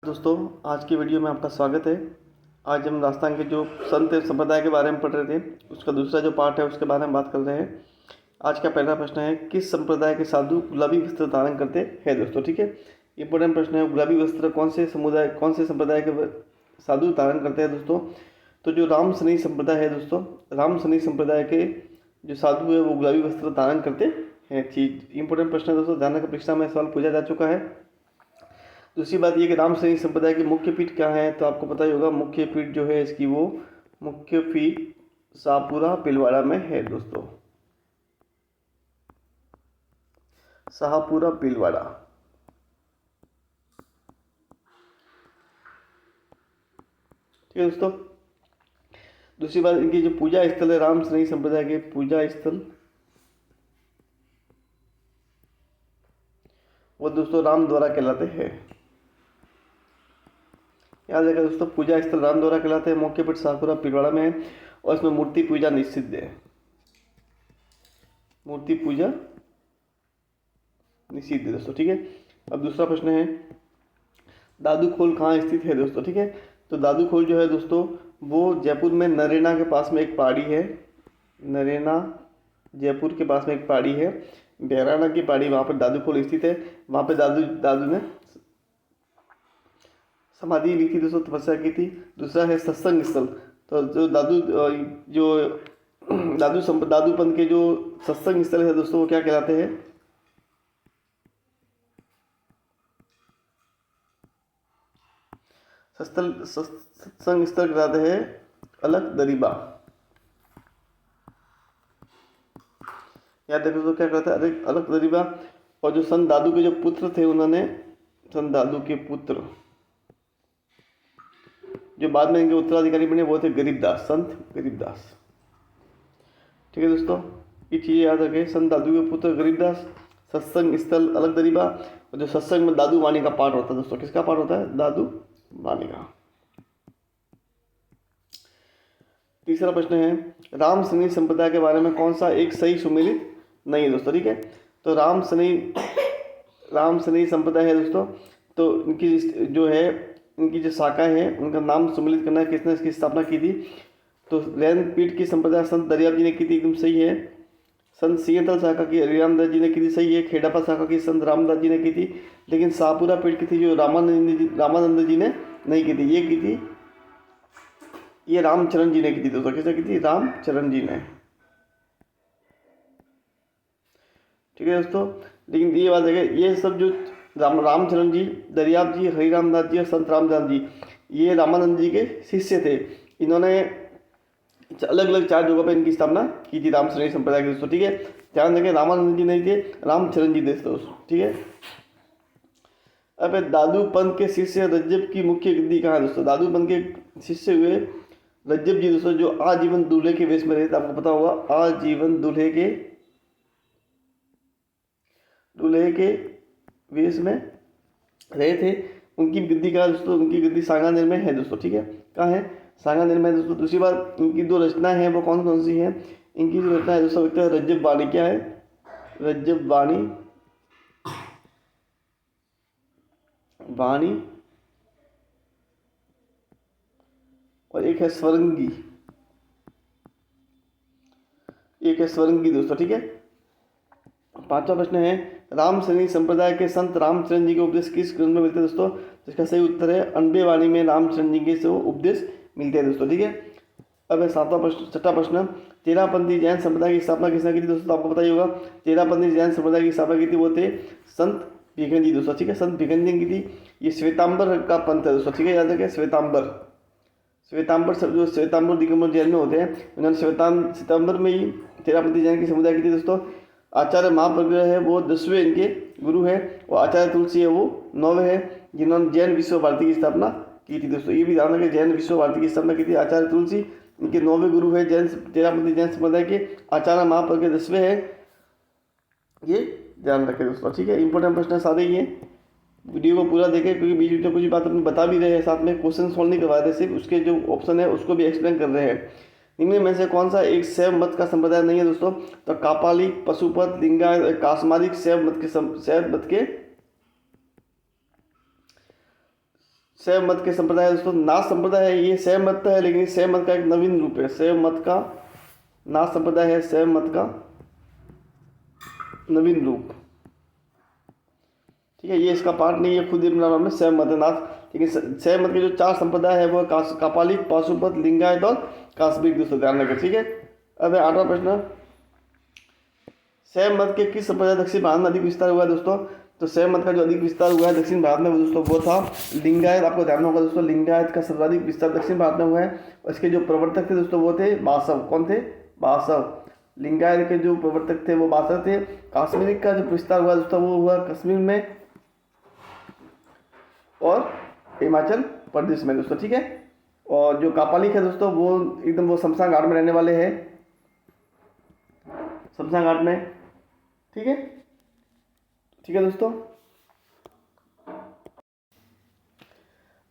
दोस्तों, आज की वीडियो में आपका स्वागत है। आज हम राजस्थान के जो संत संप्रदाय के बारे में पढ़ रहे थे, उसका दूसरा जो पार्ट है उसके बारे में बात कर रहे हैं। आज का पहला प्रश्न है, किस संप्रदाय के साधु गुलाबी वस्त्र धारण करते हैं दोस्तों। ठीक है, इंपॉर्टेंट प्रश्न है। गुलाबी वस्त्र कौन से संप्रदाय के साधु धारण करते हैं दोस्तों। तो जो राम सनी संप्रदाय है दोस्तों, राम सनी संप्रदाय के जो साधु है वो गुलाबी वस्त्र धारण करते हैं। चीज इंपॉर्टेंट प्रश्न है दोस्तों, ध्यान रखकर परीक्षा में सवाल पूछा जा चुका है। दूसरी बात ये कि राम सैनिक संप्रदाय की मुख्य पीठ क्या है, तो आपको पता ही होगा। मुख्य पीठ जो है इसकी, वो मुख्य पीठ शाहपुरा भीलवाड़ा में है दोस्तों। शाहपुरा भीलवाड़ा। ठीक है दोस्तों। दूसरी बात, इनकी जो पूजा स्थल है राम सैनिक संप्रदाय के पूजा स्थल, वो दोस्तों राम द्वारा कहलाते हैं। याद रखिएगा दोस्तों, पूजा स्थल राम द्वारा कहलाते हैं। मुख्य पीठ शाहपुरा भीलवाड़ा में है और इसमें मूर्ति पूजा निषिद्ध है। मूर्ति पूजा निषिद्ध है दोस्तों। ठीक है, अब दूसरा प्रश्न है, दादू खोल कहाँ स्थित है दोस्तों। ठीक है, तो दादू खोल जो है दोस्तों, वो जयपुर में नरेना के पास में एक पहाड़ी है। नरेना जयपुर के पास में एक पहाड़ी है, बहराना की पहाड़ी, वहाँ पर दादू खोल स्थित है। वहाँ पर दादू ने समाधि ली थी दोस्तों, तपस्या की थी। दूसरा है सत्संग स्थल। तो जो दादू पंथ के जो सत्संग स्थल है दोस्तों, वो क्या कहलाते हैं। सत्संग स्थल कहलाते हैं अलग दरीबा। याद देखो तो क्या कहता है, अलग दरीबा। और जो संत दादू के जो पुत्र थे, उन्होंने संत दादू के पुत्र जो बाद में इनके उत्तराधिकारी बने, वो थे गरीबदास, संत गरीबदास। ठीक है दोस्तों, ये चीज़ें याद रखें। संत दादू के पुत्र गरीबदास, सत्संग स्थल अलग दरीबा, और जो सत्संग में दादू वाणी का पाठ होता है दोस्तों। किसका पाठ होता है? दादू वाणी का। तीसरा प्रश्न है, राम सनी संप्रदाय के बारे में कौन सा एक सही सुमेलित नहीं है दोस्तों। ठीक है, तो राम सनी संप्रदाय है दोस्तों, तो इनकी जो शाखा है, उनका नाम सुमेलित करना है। किसने इसकी स्थापना की थी? तो रैन पीठ की संप्रदाय संत दरियाब जी ने की थी, एकदम सही है। संत सिंहतल शाखा की हरिरामदास जी ने की थी, सही है। खेड़ापा शाखा की संत रामदास जी ने की थी। लेकिन शाहपुरा पीठ की थी जो रामानंद जी ने नहीं की थी, ये की थी, ये रामचरण जी ने की थी दोस्तों। किसने की थी? रामचरण जी ने। ठीक है दोस्तों, लेकिन ये बात है, ये सब जो रामचरण जी, दरियाब जी, हरिरामदास जी और संत रामदास जी, ये रामानंद जी के शिष्य थे। इन्होंने अलग अलग 4 जगहों पर इनकी स्थापना की थी रामचरण संप्रदाय के दोस्तों। ठीक है, ध्यान रखें, रामानंद जी नहीं थे, रामचरण जी थे दोस्तों। ठीक है, अब दादू पंथ के शिष्य रज्जब की मुख्य गद्दी कहाँ है दोस्तों। दादू पंथ के शिष्य हुए रज्जब जी दोस्तों, जो आजीवन दूल्हे के वेश में रहे थे। आपको पता होगा, आजीवन दूल्हे के वेश में रहे थे। उनकी गद्दी कहाँ दोस्तों? उनकी गद्दी सांगानेर में है दोस्तों। ठीक है, कहाँ है? सांगानेर में दोस्तों। दूसरी बात, इनकी 2 रचनाएं हैं, वो कौन कौन सी हैं? इनकी जो रचना है दोस्तों, एक तो रज्जब वाणी। क्या है? रज्जब वाणी, और एक है स्वरंगी, दोस्तों। ठीक है, 5वां प्रश्न है, राम सैनिक संप्रदाय के संत रामचरण जी के उपदेश किस ग्रंथ में मिलते हैं दोस्तों। इसका सही उत्तर है अनबे वाणी में रामचरण जी के से उपदेश मिलते हैं दोस्तों। ठीक है, अब 6वां प्रश्न, तेरापंथी जैन संप्रदाय की स्थापना किसने की थी दोस्तों। तो आपको पता ही होगा, तेरापंथी जैन संप्रदाय की स्थापना की थी, वो थे संत भिखन जी दोस्तों। ठीक है, संत भिखन जी की थी। ये श्वेतांबर का पंथ है दोस्तों। ठीक है, याद रखें, श्वेतांबर जो श्वेतांबर दिगंबर जैन में होते हैं, उन्होंने श्वेतांबर में ही तेरापंथी जैन की समुदाय की थी दोस्तों। आचार्य महाप्रग्रह है, वो 10वें इनके गुरु है, और आचार्य तुलसी है, वो 9वें है, जिन्होंने जैन विश्व भारती की स्थापना की थी दोस्तों। ये भी ध्यान रखें, जैन विश्व भारती की स्थापना की थी आचार्य तुलसी, इनके 9वें गुरु है तेरापंथी जैन संप्रदाय के। आचार्य महाप्रग्रह 10वें है, ये ध्यान रखें दोस्तों। ठीक है, इंपॉर्टेंट प्रश्न सारे ही हैं। वीडियो को पूरा देखें, क्योंकि बीच में कुछ बात अपनी बता भी रहे हैं, साथ में क्वेश्चन सॉल्व नहीं करवा रहे, सिर्फ उसके जो ऑप्शन है उसको भी एक्सप्लेन कर रहे हैं। निम्न में से कौन सा एक शैव मत का संप्रदाय नहीं है दोस्तों। तो कापालिक, पशुपत, लिंगायत, कास्मारिक शैव मत के शैव मत के संप्रदाय दोस्तों नाथ संप्रदाय है, ये शैव मत है लेकिन शैव मत का एक नवीन रूप है। शैव मत का नाथ संप्रदाय है, शैव मत का नवीन रूप, ठीक है। ये इसका पार्ट नहीं है, खुद ही अपना नाम है शैव मत नाथ। लेकिन शैव मत के जो 4 संप्रदाय है वो कापालिक, पाशुपत, लिंगायत और कास्मिक दोस्तों, ध्यान रखें, ठीक है। अब 8वां प्रश्न, शैव मत के किस संप्रदाय दक्षिण भारत में अधिक विस्तार हुआ है दोस्तों? तो शैव मत का जो अधिक विस्तार हुआ है दक्षिण भारत में वो दोस्तों वो था लिंगायत। आपको ध्यान होगा दोस्तों, लिंगायत का सर्वाधिक विस्तार दक्षिण भारत में हुआ है। और इसके जो प्रवर्तक थे दोस्तों वो थे बासव। कौन थे? बासव। लिंगायत के जो प्रवर्तक थे वो बासव थे। काश्मीर का जो विस्तार हुआ दोस्तों वो हुआ कश्मीर में और हिमाचल प्रदेश में दोस्तों, ठीक है। और जो कापालिक है दोस्तों वो एकदम वो शमशान घाट में रहने वाले हैं, शमशान घाट में, ठीक है, ठीक है दोस्तों।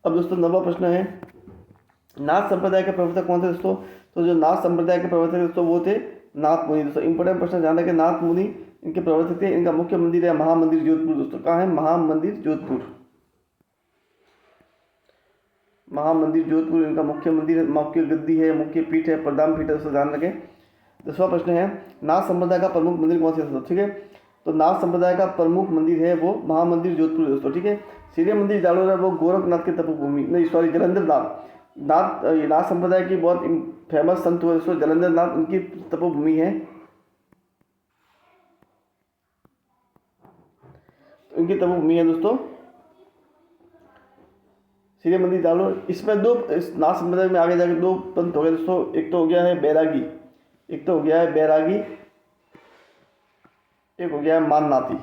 अब दोस्तों 9वां प्रश्न है, नाथ संप्रदाय के प्रवर्तक कौन थे दोस्तों? तो जो नाथ संप्रदाय के प्रवर्तक दोस्तों वो थे नाथ मुनि दोस्तों। इंपॉर्टेंट प्रश्न ध्यान रखें, नाथ मुनि इनके प्रवर्तक थे। इनका मुख्य मंदिर है महामंदिर जोधपुर दोस्तों। कहाँ है? महामंदिर जोधपुर, महामंदिर जोधपुर इनका मुख्य मंदिर है, मुख्य गद्दी है, मुख्य पीठ है, प्रधान पीठ है दोस्तों, ध्यान रखें। 10वां प्रश्न है, नाथ संप्रदाय का प्रमुख मंदिर कौन सा है दोस्तों? ठीक है, तो नाथ संप्रदाय का प्रमुख मंदिर है वो महामंदिर जोधपुर दोस्तों, ठीक है। सूर्य मंदिर जालोर है वो गोरखनाथ की तपोभूमि, नहीं सॉरी जलंधर नाथ नाथ संप्रदाय की बहुत फेमस संत हुए दोस्तों, जलंधर नाथ उनकी तपोभूमि है, तो इनकी तपोभूमि है दोस्तों सूर्य मंदिर जालोर। इसमें दो, इस नाथ संप्रदाय में आगे जाकर 2 पंथ हो गए दोस्तों। एक तो हो गया है बैरागी, एक तो हो गया है बैरागी, एक हो गया है माननाथी,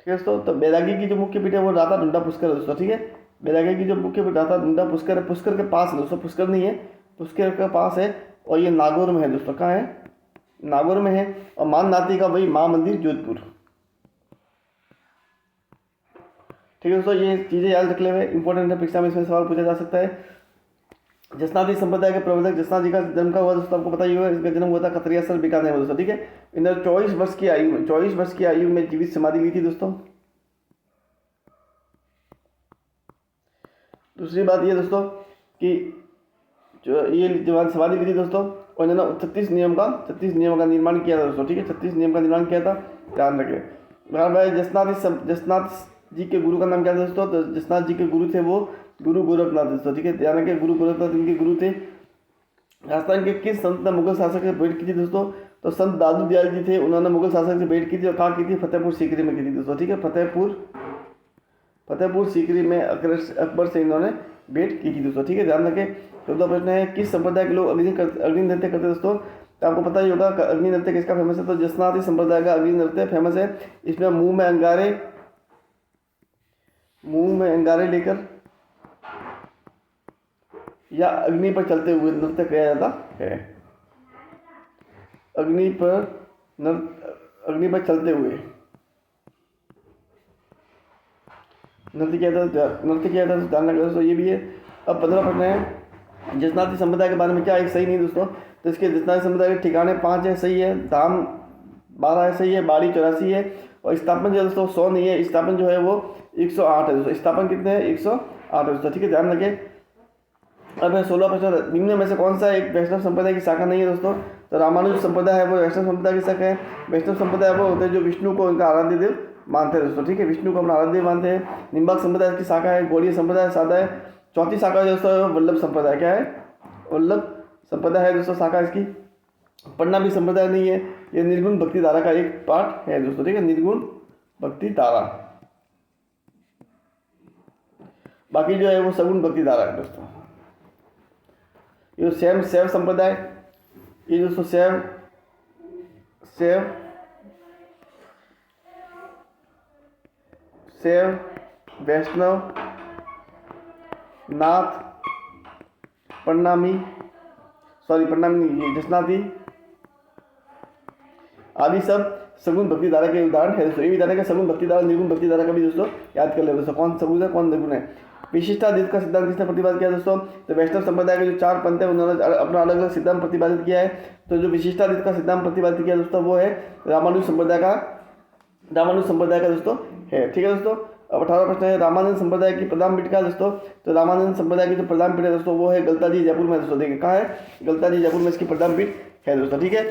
ठीक है दोस्तों। तो बैरागी की जो मुख्य पीठ है वो राता ढूंढा पुष्कर है दोस्तों, ठीक है। बैरागी की जो मुख्य पीठ राता ढूंढा पुष्कर है, पुष्कर के पास है दोस्तों, पुष्कर नहीं है, पुष्कर के पास है, और ये नागौर में है दोस्तों। कहाँ है? नागौर में है। और माननाथी का वही महामंदिर जोधपुर, ठीक है दोस्तों। ये चीज़ें याद रख ले हुए इंपॉर्टेंट है, परीक्षा में इसमें सवाल पूछा जा सकता है। जसनाथी संप्रदाय के प्रवर्तक जसनाथ जी का जन्म का हुआ दोस्तों, आपको पता ही होगा, इसका जन्म हुआ था खतरियासर बीकानेर में दोस्तों, ठीक है। इन्होंने 24 वर्ष की आयु में 24 वर्ष की आयु में जीवित समाधि ली थी दोस्तों। दूसरी बात ये दोस्तों कि जो ये जवान समाधि ली थी दोस्तों, और इन्होंने 36 नियम का निर्माण किया था दोस्तों, ठीक है। 36 नियम का निर्माण किया था, ध्यान रखें। भाई जसनाथ जी के गुरु का नाम क्या था दोस्तों? तो जसनाथ जी के गुरु थे वो गुरु गोरखनाथ दोस्तों, ठीक है। ध्यान रखें, गुरु गोरखनाथ इनके गुरु थे। राजस्थान के किस संत ने मुगल शासक से भेंट की थी दोस्तों? तो संत दादू दयाल जी थे, उन्होंने मुगल शासक से भेंट की थी, और कहाँ की थी? फतेहपुर सीकरी में की थी दोस्तों, ठीक है। फतेहपुर सीकरी में अकबर से इन्होंने भेंट की थी दोस्तों, ठीक है, ध्यान रखें। 14वां प्रश्न है, किस संप्रदाय के लोग अग्नि नृत्य करते दोस्तों? तो आपको पता ही होगा अग्नि नृत्य किसका फेमस है? तो जसनाथी संप्रदाय का अग्नि नृत्य फेमस है। इसमें मुंह में अंगारे लेकर या अग्नि पर चलते हुए नृत्य किया जाता है। अग्नि पर चलते हुए नृत्य किया जाता है, ध्यान रखना दोस्तों, ये भी है। अब 15वां प्रश्न है, जसनाथी संप्रदाय के बारे में क्या एक सही नहीं दोस्तों? तो इसके जसनाथी संप्रदाय के ठिकाने 5 है, सही है। धाम 12 है, सही है। बाड़ी 84 है। और स्थापन जो है दोस्तों 100 नहीं है, स्थापन जो है वो 108 है दोस्तों। स्थापन कितने हैं? 108 है दोस्तों, ठीक है, ध्यान रखें। अब है 16वां प्रश्न, निम्न में से कौन सा एक वैष्णव संप्रदाय की शाखा नहीं है दोस्तों? तो रामानुज संप्रदाय है वो वैष्णव संप्रदाय की शाखा है। वैष्णव संप्रदाय वो होते हैं जो विष्णु को उनका आराध्य देव मानते हैं दोस्तों, ठीक है, विष्णु को अपना आराध्य देव मानते हैं। निम्बाक संप्रदाय की शाखा है। गौड़ीय संप्रदाय सादा है। चौथी शाखा दोस्तों वल्लभ संप्रदाय, क्या है? वल्लभ संप्रदाय है दोस्तों शाखा इसकी। पन्नामी संप्रदाय नहीं है, ये निर्गुण भक्ति धारा का एक पार्ट है दोस्तों, ठीक है, निर्गुण भक्ति धारा। बाकी जो है वो सगुण भक्ति धारा है दोस्तों। ये शैव संप्रदाय, ये दोस्तों शैव वैष्णव, नाथ, प्रणामी नहीं, जसनाथी आदि सब सगुण भक्ति धारा के उदाहरण है दोस्तों। ये भी जाने का सगुण भक्ति धारा, निर्गुण भक्ति धारा का भी दोस्तों याद कर ले दोस्तों, कौन सगुण है कौन निर्गुण है। विशिष्टाद्वैत का सिद्धांत किसने प्रतिपादित किया दोस्तों? तो वैष्णव संप्रदाय के जो 4 पंथ है उन्होंने अपना अलग अलग सिद्धांत प्रतिपादित किया है। तो जो विशिष्टाद्वैत का सिद्धांत प्रतिपादित किया दोस्तों वो है रामानुज संप्रदाय का दोस्तों है, ठीक है दोस्तों। अब 18वां प्रश्न है रामानंद संप्रदाय की प्रधान पीठ कहाँ है दोस्तों? तो रामानंद संप्रदाय की जो प्रधान पीठ है दोस्तों वो है गलता जी जयपुर में दोस्तों। देखिए कहाँ है? गलता जी जयपुर में इसकी प्रधान पीठ है दोस्तों। ठीक है,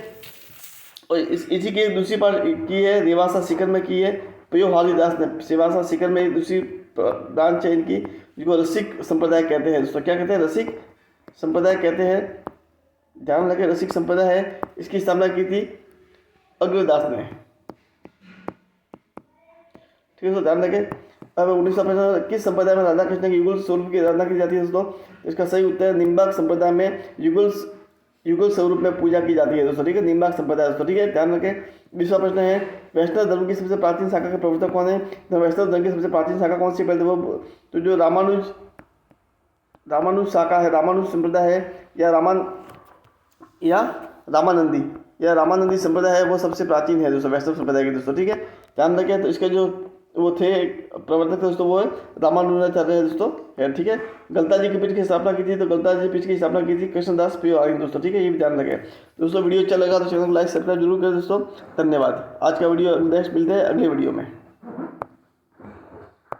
और इसी की दूसरी पार्ट की है रेवासा सीकर में की है पयो हालीदास ने। रेवासा सीकर में दूसरी ब्रांच है इनकी, जिसको रसिक संप्रदाय कहते हैं दोस्तों। क्या कहते हैं? रसिक संप्रदाय कहते हैं। ध्यान रखें, रसिक संप्रदाय है, इसकी स्थापना की थी अग्रदास ने। ठीक है दोस्तों, ध्यान रखें। अब 19वां प्रश्न, किस संप्रदाय में राधा कृष्ण के युगल स्वरूप की आराधना की जाती है दोस्तों? इसका सही उत्तर है निम्बार्क संप्रदाय में युगल स्वरूप में पूजा की जाती है दोस्तों। ठीक है, निम्बार्क संप्रदाय दोस्तों। ठीक है, ध्यान रखें। 20वां प्रश्न है वैष्णव धर्म की सबसे प्राचीन शाखा के प्रवर्तक कौन है? तो वैष्णव धर्म की सबसे प्राचीन शाखा कौन सी? पहले वो तो जो रामानुज शाखा है, रामानुज संप्रदाय है, या रामानंदी संप्रदाय है, वो सबसे प्राचीन है दोस्तों वैष्णव संप्रदाय की दोस्तों। ठीक है, ध्यान रखें। तो इसके जो वो थे प्रवर्तक दोस्तों वो है रामानुजाचार्य है दोस्तों है। ठीक है, गलता जी की पीठ की स्थापना की थी, तो गलता जी पीठ की स्थापना की थी कृष्णदास पीओ दोस्तों। ठीक है, ये भी ध्यान रखें दोस्तों। वीडियो अच्छा लगा तो चैनल को लाइक सब्सक्राइब जरूर करें दोस्तों। धन्यवाद। आज का वीडियो नेक्स्ट मिलते हैं अगले वीडियो में।